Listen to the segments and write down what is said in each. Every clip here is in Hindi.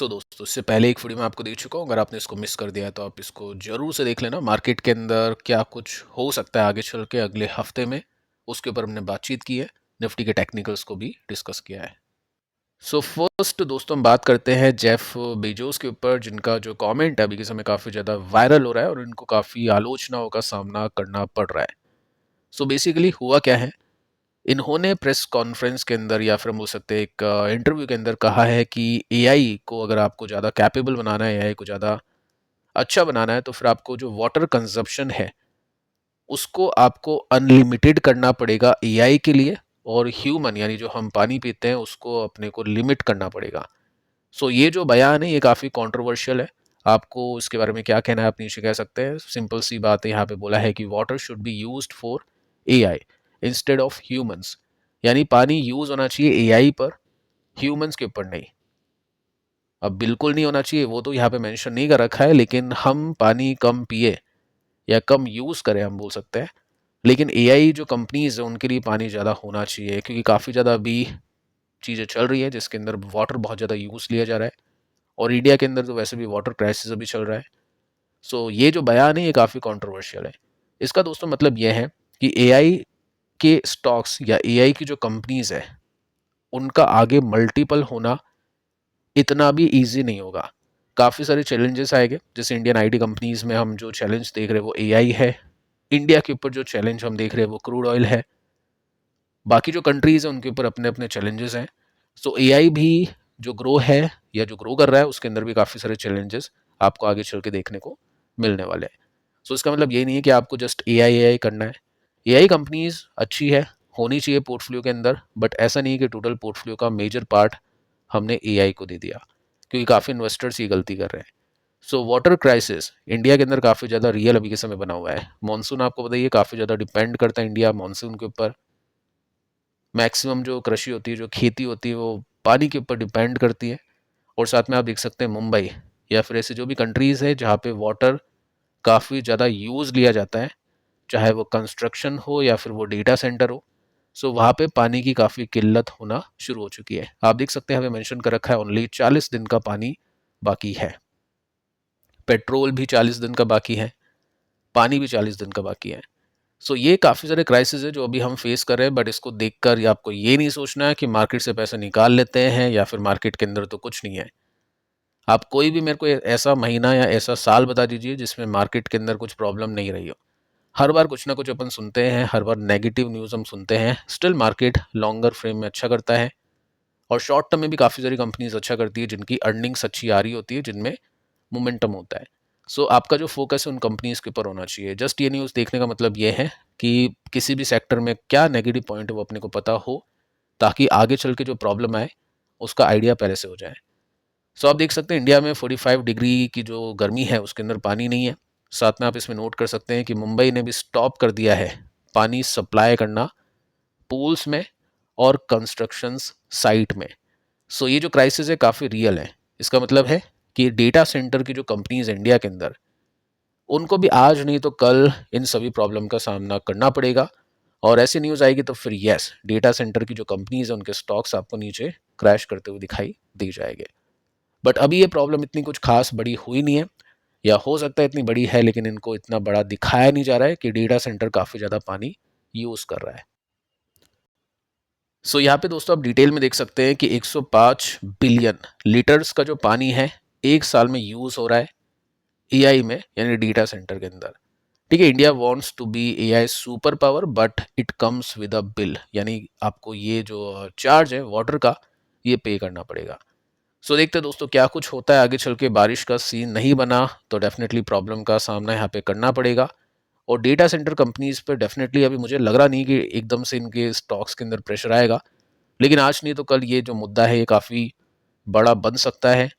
दोस्तों, इससे पहले एक वीडियो मैं आपको दे चुका हूँ। अगर आपने इसको मिस कर दिया है तो आप इसको ज़रूर से देख लेना। मार्केट के अंदर क्या कुछ हो सकता है आगे चल के अगले हफ्ते में, उसके ऊपर हमने बातचीत की है। निफ्टी के टेक्निकल्स को भी डिस्कस किया है। फर्स्ट दोस्तों, हम बात करते हैं जेफ बेजोस के ऊपर, जिनका जो कमेंट है अभी के समय काफ़ी ज़्यादा वायरल हो रहा है और इनको काफ़ी आलोचनाओं का सामना करना पड़ रहा है। बेसिकली हुआ क्या है, इन्होंने प्रेस कॉन्फ्रेंस के अंदर या फिर हम बोल सकते हैं एक इंटरव्यू के अंदर कहा है कि एआई को अगर आपको ज़्यादा कैपेबल बनाना है, एआई को ज़्यादा अच्छा बनाना है, तो फिर आपको जो वाटर कंजप्शन है उसको आपको अनलिमिटेड करना पड़ेगा एआई के लिए, और ह्यूमन यानी जो हम पानी पीते हैं उसको अपने को लिमिट करना पड़ेगा। ये जो बयान है ये काफ़ी कंट्रोवर्शियल है। आपको इसके बारे में क्या कहना है आप नीचे कह सकते हैं। सिंपल सी बात है, यहाँ पे बोला है कि water should be used for AI instead of humans, यानी पानी यूज होना चाहिए एआई पर, ह्यूमंस के ऊपर नहीं। अब बिल्कुल नहीं होना चाहिए वो तो यहाँ पे मेंशन नहीं कर रखा है, लेकिन हम पानी कम पिए या कम यूज़ करें हम बोल सकते हैं। लेकिन एआई जो कंपनीज है उनके लिए पानी ज़्यादा होना चाहिए, क्योंकि काफ़ी ज़्यादा अभी चीज़ें चल रही है जिसके अंदर वाटर बहुत ज़्यादा यूज़ लिया जा रहा है, और इंडिया के अंदर तो वैसे भी वाटर क्राइसिस अभी चल रहा है। ये जो बयान है ये काफ़ी कंट्रोवर्शियल है। इसका दोस्तों मतलब यह है कि एआई के स्टॉक्स या एआई की जो कंपनीज है उनका आगे मल्टीपल होना इतना भी इजी नहीं होगा। काफ़ी सारे चैलेंजेस आएंगे, जैसे इंडियन आईटी कंपनीज में हम जो चैलेंज देख रहे हैं वो एआई है। इंडिया के ऊपर जो चैलेंज हम देख रहे हैं वो क्रूड ऑयल है। बाकी जो कंट्रीज हैं उनके ऊपर अपने अपने चैलेंजेस हैं। एआई भी जो ग्रो है या जो ग्रो कर रहा है उसके अंदर भी काफ़ी सारे चैलेंजेस आपको आगे चल के देखने को मिलने वाले हैं। इसका मतलब ये नहीं है कि आपको जस्ट एआई एआई करना है। एआई कंपनीज अच्छी है, होनी चाहिए पोर्टफोलियो के अंदर, बट ऐसा नहीं है कि टोटल पोर्टफोलियो का मेजर पार्ट हमने एआई को दे दिया, क्योंकि काफ़ी इन्वेस्टर्स ये गलती कर रहे हैं। वाटर क्राइसिस इंडिया के अंदर काफ़ी ज़्यादा रियल अभी के समय बना हुआ है। मानसून आपको बताइए काफ़ी ज़्यादा डिपेंड करता है इंडिया मानसून के ऊपर। मैक्सिमम जो कृषि होती है, जो खेती होती है, वो पानी के ऊपर डिपेंड करती है। और साथ में आप देख सकते हैं मुंबई या फिर ऐसे जो भी कंट्रीज़ है जहाँ पे वाटर काफ़ी ज़्यादा यूज़ लिया जाता है, चाहे वो कंस्ट्रक्शन हो या फिर वो डेटा सेंटर हो। वहाँ पे पानी की काफ़ी किल्लत होना शुरू हो चुकी है। आप देख सकते हैं हमें मेंशन कर रखा है ओनली 40 दिन का पानी बाकी है। पेट्रोल भी 40 दिन का बाकी है, पानी भी 40 दिन का बाकी है। ये काफ़ी सारे क्राइसिस है जो अभी हम फेस कर रहे हैं, बट इसको देखकर या आपको ये नहीं सोचना है कि मार्केट से पैसे निकाल लेते हैं या फिर मार्केट के अंदर तो कुछ नहीं है। आप कोई भी मेरे को ऐसा महीना या ऐसा साल बता दीजिए जिसमें मार्केट के अंदर कुछ प्रॉब्लम नहीं रही हो। हर बार कुछ ना कुछ अपन सुनते हैं, हर बार नेगेटिव न्यूज़ हम सुनते हैं। स्टिल मार्केट लॉन्गर फ्रेम में अच्छा करता है, और शॉर्ट टर्म में भी काफ़ी सारी कंपनीज अच्छा करती है जिनकी अर्निंग्स अच्छी आ रही होती है, जिनमें मोमेंटम होता है। आपका जो फोकस है उन कंपनीज के ऊपर होना चाहिए। जस्ट ये न्यूज़ देखने का मतलब ये है कि किसी भी सेक्टर में क्या नेगेटिव पॉइंट है वो अपने को पता हो, ताकि आगे चल के जो प्रॉब्लम आए उसका आइडिया पहले से हो जाए। आप देख सकते हैं इंडिया में 45 डिग्री की जो गर्मी है उसके अंदर पानी नहीं है। साथ में आप इसमें नोट कर सकते हैं कि मुंबई ने भी स्टॉप कर दिया है पानी सप्लाई करना पूल्स में और कंस्ट्रक्शंस साइट में। ये जो क्राइसिस है काफ़ी रियल है। इसका मतलब है कि डेटा सेंटर की जो कंपनीज है इंडिया के अंदर, उनको भी आज नहीं तो कल इन सभी प्रॉब्लम का सामना करना पड़ेगा। और ऐसी न्यूज़ आएगी तो फिर यस, डेटा सेंटर की जो कंपनीज है उनके स्टॉक्स आपको नीचे क्रैश करते हुए दिखाई दे जाएंगे। बट अभी ये प्रॉब्लम इतनी कुछ खास बड़ी हुई नहीं है, या हो सकता है इतनी बड़ी है लेकिन इनको इतना बड़ा दिखाया नहीं जा रहा है कि डेटा सेंटर काफ़ी ज़्यादा पानी यूज़ कर रहा है। यहाँ पे दोस्तों आप डिटेल में देख सकते हैं कि 105 बिलियन लीटर्स का जो पानी है एक साल में यूज़ हो रहा है एआई में, यानी डेटा सेंटर के अंदर। ठीक है, India wants to be AI super power but it comes with a bill, यानी आपको ये जो चार्ज है वाटर का ये पे करना पड़ेगा। देखते हैं दोस्तों क्या कुछ होता है आगे चल के। बारिश का सीन नहीं बना तो डेफिनेटली प्रॉब्लम का सामना यहाँ पे करना पड़ेगा। और डेटा सेंटर कंपनीज पे डेफिनेटली अभी मुझे लग रहा नहीं कि एकदम से इनके स्टॉक्स के अंदर प्रेशर आएगा, लेकिन आज नहीं तो कल ये जो मुद्दा है ये काफ़ी बड़ा बन सकता है।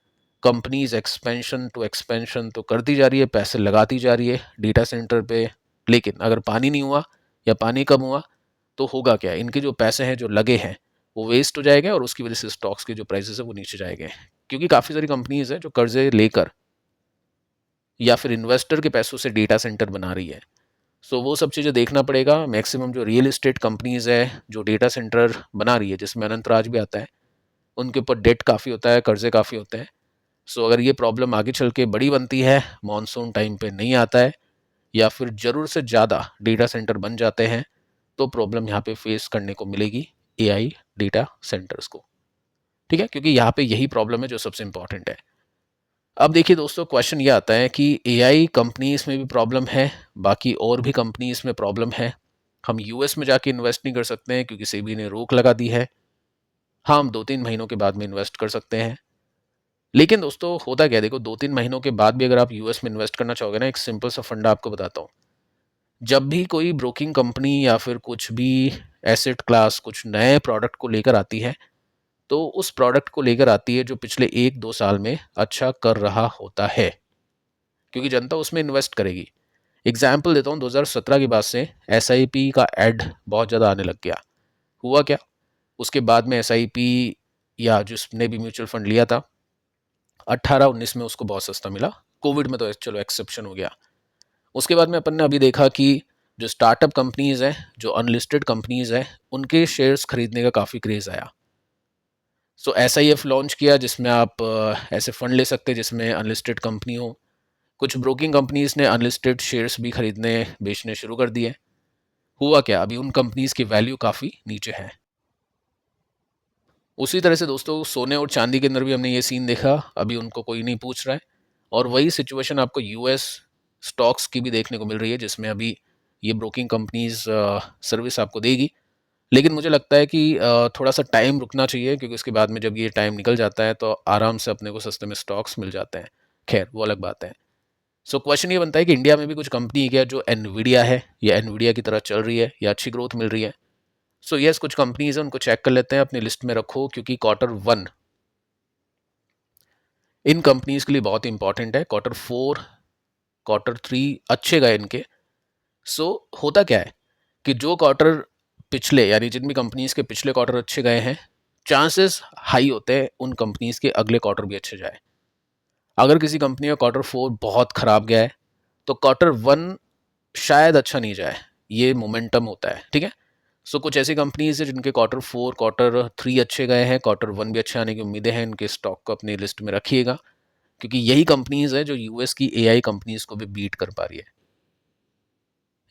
कंपनीज एक्सपेंशन टू एक्सपेंशन तो करती जा रही है, पैसे लगाती जा रही है डेटा सेंटर पे, लेकिन अगर पानी नहीं हुआ या पानी कम हुआ तो होगा क्या, इनके जो पैसे हैं जो लगे हैं वो वेस्ट हो जाएंगे, और उसकी वजह से स्टॉक्स के जो प्राइसेस है वो नीचे जाएंगे। क्योंकि काफ़ी सारी कंपनीज हैं जो कर्जे लेकर या फिर इन्वेस्टर के पैसों से डेटा सेंटर बना रही है। वो सब चीज़ें देखना पड़ेगा। मैक्सिमम जो रियल एस्टेट कंपनीज है जो डेटा सेंटर बना रही है, जिसमें अनंतराज भी आता है, उनके ऊपर डेट काफ़ी होता है, कर्जे काफ़ी होते हैं। सो अगर ये प्रॉब्लम आगे चल के बड़ी बनती है, मॉनसून टाइम पे नहीं आता है या फिर ज़रूर से ज़्यादा डेटा सेंटर बन जाते हैं, तो प्रॉब्लम यहाँ पे फेस करने को मिलेगी एआई डेटा सेंटर्स को। ठीक है, क्योंकि यहाँ पे यही प्रॉब्लम है जो सबसे इंपॉर्टेंट है। अब देखिए दोस्तों, क्वेश्चन ये आता है कि एआई कंपनीज में भी प्रॉब्लम है, बाकी और भी कंपनीज में प्रॉब्लम है। हम यूएस में जाके इन्वेस्ट नहीं कर सकते हैं क्योंकि सेबी ने रोक लगा दी है। हाँ, हम 2-3 महीनों के बाद में इन्वेस्ट कर सकते हैं। लेकिन दोस्तों होता क्या है, देखो 2-3 महीनों के बाद भी अगर आप यूएस में इन्वेस्ट करना चाहोगे ना, एक सिंपल सा फंडा आपको बताता हूँ। जब भी कोई ब्रोकिंग कंपनी या फिर कुछ भी एसेट क्लास कुछ नए प्रोडक्ट को लेकर आती है, तो उस प्रोडक्ट को लेकर आती है जो पिछले 1-2 साल में अच्छा कर रहा होता है, क्योंकि जनता उसमें इन्वेस्ट करेगी। एग्जाम्पल देता हूँ, 2017 के बाद से एसआईपी का एड बहुत ज़्यादा आने लग गया। हुआ क्या, उसके बाद में एसआईपी या जिसने भी म्यूचुअल फंड लिया था 18-19 में उसको बहुत सस्ता मिला। कोविड में तो चलो एक्सेप्शन हो गया। उसके बाद में अपन ने अभी देखा कि जो स्टार्टअप कंपनीज हैं, जो अनलिस्टेड कंपनीज हैं, उनके शेयर्स खरीदने का काफ़ी क्रेज़ आया। सो एसआईएफ लॉन्च किया जिसमें आप ऐसे फंड ले सकते हैं जिसमें अनलिस्टेड कंपनी हो। कुछ ब्रोकिंग कंपनीज ने अनलिस्टेड शेयर्स भी खरीदने बेचने शुरू कर दिए। हुआ क्या, अभी उन कंपनीज की वैल्यू काफ़ी नीचे है। उसी तरह से दोस्तों सोने और चांदी के अंदर भी हमने ये सीन देखा, अभी उनको कोई नहीं पूछ रहा है। और वही सिचुएशन आपको यूएस स्टॉक्स की भी देखने को मिल रही है, जिसमें अभी ये ब्रोकिंग कंपनीज सर्विस आपको देगी। लेकिन मुझे लगता है कि थोड़ा सा टाइम रुकना चाहिए, क्योंकि उसके बाद में जब ये टाइम निकल जाता है तो आराम से अपने को सस्ते में स्टॉक्स मिल जाते हैं। खैर वो अलग बात है। सो क्वेश्चन ये बनता है कि इंडिया में भी कुछ कंपनी है क्या जो एनवीडिया है या एनवीडिया की तरह चल रही है या अच्छी ग्रोथ मिल रही है। सो यस, कुछ कंपनीज हैं, उनको चेक कर लेते हैं, अपनी लिस्ट में रखो, क्योंकि Q1 इन कंपनीज के लिए बहुत इंपॉर्टेंट है। Q4 Q3 अच्छे गए इनके। सो होता क्या है कि जो क्वार्टर पिछले, यानी जिन भी कंपनीज के पिछले क्वार्टर अच्छे गए हैं, चांसेस हाई होते हैं उन कंपनीज के अगले क्वार्टर भी अच्छे जाए। अगर किसी कंपनी का Q4 बहुत खराब गया है तो Q1 शायद अच्छा नहीं जाए, ये मोमेंटम होता है। ठीक है, सो कुछ ऐसी कंपनीज है जिनके Q4 Q3 अच्छे गए हैं, Q1 भी अच्छे आने की उम्मीदें हैं। इनके स्टॉक को अपनी लिस्ट में रखिएगा, क्योंकि यही कंपनीज है जो यूएस की एआई कंपनीज को भी बीट कर पा रही है।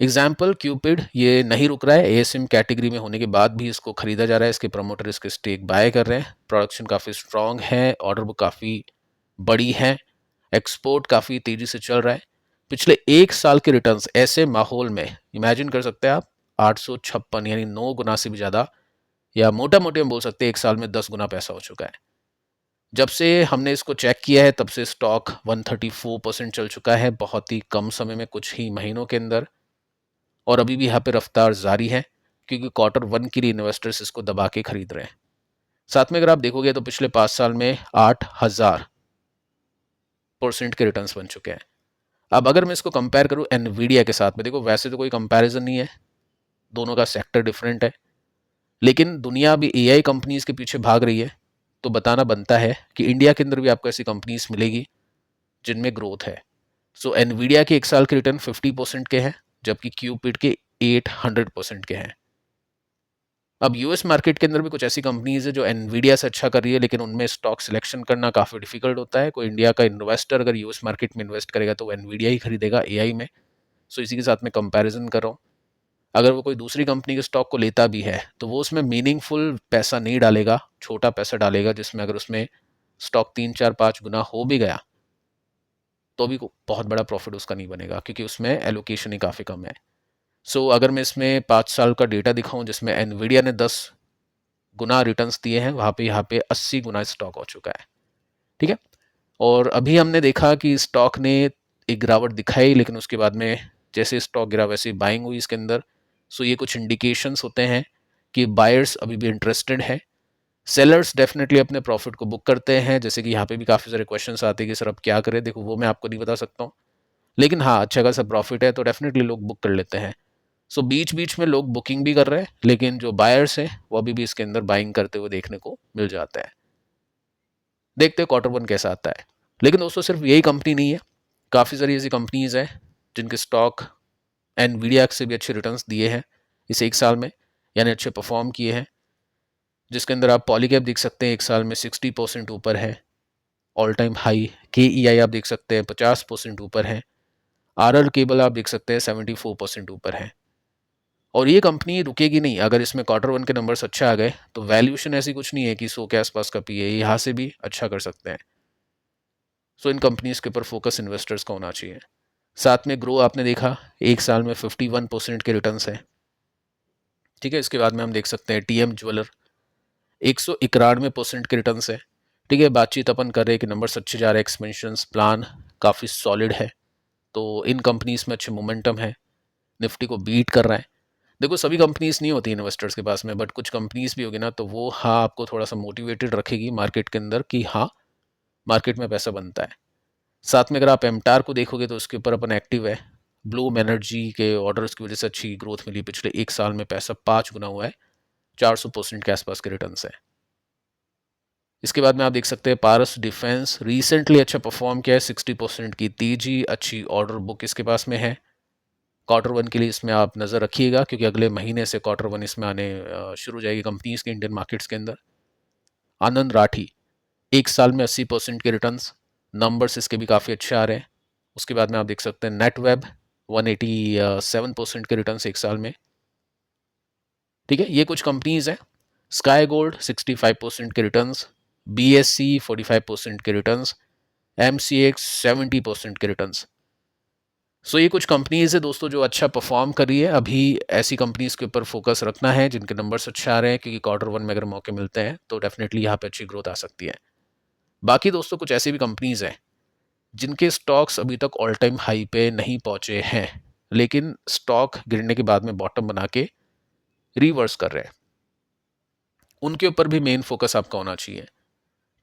एग्जाम्पल क्यूपिड, ये नहीं रुक रहा है, एएसएम कैटेगरी में होने के बाद भी इसको खरीदा जा रहा है। इसके प्रमोटर इसके स्टेक बाय कर रहे हैं। प्रोडक्शन काफ़ी स्ट्रांग है, ऑर्डर बुक काफ़ी बड़ी है, एक्सपोर्ट काफ़ी तेज़ी से चल रहा है। पिछले 1 साल के रिटर्न्स ऐसे माहौल में इमेजिन कर सकते हैं आप, 856, यानी 9 गुना से भी ज़्यादा, या मोटा मोटी हम बोल सकते हैं 1 साल में 10 गुना पैसा हो चुका है। जब से हमने इसको चेक किया है तब से स्टॉक 134% चल चुका है, बहुत ही कम समय में, कुछ ही महीनों के अंदर। और अभी भी यहाँ पे रफ्तार जारी है, क्योंकि Q1 के लिए इन्वेस्टर्स इसको दबा के खरीद रहे हैं। साथ में अगर आप देखोगे तो पिछले 5 साल में 8000% के रिटर्न्स बन चुके हैं। अब अगर मैं इसको कंपेयर करूं एनवीडिया के साथ में, देखो वैसे तो कोई कंपैरिजन नहीं है, दोनों का सेक्टर डिफरेंट है, लेकिन दुनिया अभी एआई कंपनीज के पीछे भाग रही है, तो बताना बनता है कि इंडिया के अंदर भी आपको ऐसी कंपनीज मिलेगी जिनमें ग्रोथ है। सो एनवीडिया के 1 साल के रिटर्न 50% के हैं, जबकि क्यूपिड के 800% के हैं। अब यूएस मार्केट के अंदर भी कुछ ऐसी कंपनीज है जो एनवीडिया से अच्छा कर रही है, लेकिन उनमें स्टॉक सिलेक्शन करना काफ़ी डिफिकल्ट होता है। कोई इंडिया का इन्वेस्टर अगर यूएस मार्केट में इन्वेस्ट करेगा तो वो एनवीडिया ही खरीदेगा एआई में। सो इसी के साथ मैं कंपैरिजन कर रहा हूँ। अगर वो कोई दूसरी कंपनी के स्टॉक को लेता भी है तो वो उसमें मीनिंगफुल पैसा नहीं डालेगा, छोटा पैसा डालेगा, जिसमें अगर उसमें स्टॉक 3-4-5 गुना हो भी गया तो भी बहुत बड़ा प्रॉफिट उसका नहीं बनेगा, क्योंकि उसमें एलोकेशन ही काफ़ी कम है। सो अगर मैं इसमें 5 साल का डेटा दिखाऊं जिसमें एनवीडिया ने 10 गुना रिटर्न्स दिए हैं, वहाँ पे यहाँ पे 80 गुना स्टॉक हो चुका है। ठीक है, और अभी हमने देखा कि स्टॉक ने एक गिरावट दिखाई, लेकिन उसके बाद में जैसे स्टॉक गिरा वैसे बाइंग हुई इसके अंदर। सो ये कुछ इंडिकेशंस होते हैं कि बायर्स अभी भी इंटरेस्टेड हैं। सेलर्स डेफिनेटली अपने प्रॉफिट को बुक करते हैं। जैसे कि यहाँ पे भी काफ़ी सारे क्वेश्चंस आते हैं कि सर अब क्या करें, देखो वो मैं आपको नहीं बता सकता हूँ, लेकिन हाँ अच्छा खासा प्रॉफिट है तो डेफिनेटली लोग बुक कर लेते हैं। सो बीच बीच में लोग बुकिंग भी कर रहे हैं, लेकिन जो बायर्स हैं वो अभी भी इसके अंदर बाइंग करते हुए देखने को मिल जाता है। देखते हैं Q1 कैसा आता है। लेकिन दोस्तों सिर्फ यही कंपनी नहीं है, काफ़ी सारी ऐसी कंपनीज हैं जिनके स्टॉक एनवीडिया से भी अच्छे रिटर्न्स दिए हैं इस 1 साल में, यानी अच्छे परफॉर्म किए हैं। जिसके अंदर आप पॉलीकैप देख सकते हैं, 1 साल में 60% ऊपर है। All time high. KEI आप देख सकते हैं 50% ऊपर है। RR केबल आप देख सकते हैं 74% ऊपर है। और ये कंपनी रुकेगी नहीं, अगर इसमें क्वार्टर वन के नंबर्स अच्छे आ गए तो वैल्यूएशन ऐसी कुछ नहीं है कि 100 के आसपास का पी है, यहाँ से भी अच्छा कर सकते हैं। सो इन कंपनीज के ऊपर फोकस इन्वेस्टर्स का होना चाहिए। साथ में ग्रो आपने देखा, एक साल में 51% के रिटर्न है। ठीक है, इसके बाद में हम देख सकते हैं TM ज्वेलर 191% के रिटर्न है। ठीक है, बातचीत अपन कर रहे हैं कि नंबर्स अच्छे जा रहे हैं, एक्सपेंशन प्लान काफ़ी सॉलिड है, तो इन कंपनीज में अच्छे मोमेंटम है, निफ्टी को बीट कर रहा है। देखो सभी कंपनीज नहीं होती इन्वेस्टर्स के पास में, बट कुछ कंपनीज भी होगी ना, तो वो हाँ आपको थोड़ा सा मोटिवेटेड रखेगी मार्केट के अंदर कि हाँ मार्केट में पैसा बनता है। साथ में अगर आप एमटार को देखोगे तो उसके ऊपर अपन एक्टिव है। ब्लूम एनर्जी के ऑर्डर्स की वजह से अच्छी ग्रोथ मिली, पिछले एक साल में पैसा 5 गुना हुआ है, 400% के आसपास के रिटर्न है। इसके बाद में आप देख सकते हैं पारस डिफेंस रिसेंटली अच्छा परफॉर्म किया है, 60% की तेजी, अच्छी ऑर्डर बुक इसके पास में है। क्वार्टर वन के लिए इसमें आप नज़र रखिएगा, क्योंकि अगले महीने से क्वार्टर वन इसमें आने शुरू हो जाएगी कंपनीज के इंडियन मार्केट्स के अंदर। आनंद राठी एक साल में 80% के रिटर्न्स, नंबर्स इसके भी काफ़ी अच्छे आ रहे हैं। उसके बाद में आप देख सकते हैं नेटवेब 187% के रिटर्न्स एक साल में। ठीक है, ये कुछ कंपनीज हैं। स्काई गोल्ड 65% के रिटर्न्स, BSC 45% के रिटर्न्स, MCX 70% के रिटर्न्स। सो ये कुछ कंपनीज है दोस्तों जो अच्छा परफॉर्म कर रही है। अभी ऐसी कंपनीज के ऊपर फोकस रखना है जिनके नंबर्स अच्छे आ रहे हैं, क्योंकि क्वार्टर वन में अगर मौके मिलते हैं तो डेफिनेटली यहाँ पे अच्छी ग्रोथ आ सकती है। बाकी दोस्तों कुछ ऐसी भी कंपनीज हैं जिनके स्टॉक्स अभी तक ऑल टाइम हाई पे नहीं पहुंचे हैं, लेकिन स्टॉक गिरने के बाद में बॉटम बना के रिवर्स कर रहे हैं, उनके ऊपर भी मेन फोकस आपका होना चाहिए।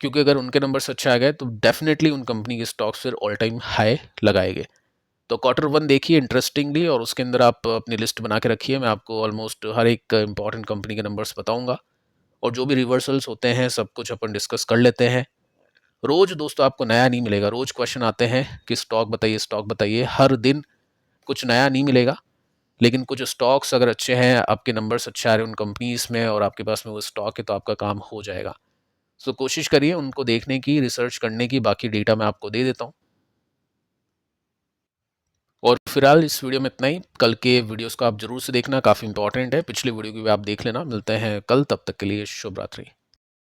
क्योंकि अगर उनके नंबर्स अच्छे आ गए तो डेफिनेटली उन कंपनी के स्टॉक्स फिर ऑल टाइम हाई लगाएंगे। तो क्वार्टर वन देखिए इंटरेस्टिंगली, और उसके अंदर आप अपनी लिस्ट बना के रखिए। मैं आपको ऑलमोस्ट हर एक इंपॉर्टेंट कंपनी के नंबर्स बताऊंगा, और जो भी रिवर्सल्स होते हैं सब कुछ अपन डिस्कस कर लेते हैं। रोज दोस्तों आपको नया नहीं मिलेगा, रोज क्वेश्चन आते हैं कि स्टॉक बताइए स्टॉक बताइए, हर दिन कुछ नया नहीं मिलेगा। लेकिन कुछ स्टॉक्स अगर अच्छे हैं, आपके नंबर्स अच्छे आ रहे हैं उन कंपनीज में, और आपके पास में वो स्टॉक है, तो आपका काम हो जाएगा। सो कोशिश करिए उनको देखने की, रिसर्च करने की। बाकी डेटा मैं आपको दे देता हूँ। और फिलहाल इस वीडियो में इतना ही। कल के वीडियोस को आप जरूर से देखना, काफ़ी इंपॉर्टेंट है। पिछली वीडियो की भी आप देख लेना। मिलते हैं कल, तब तक के लिए शुभ रात्रि।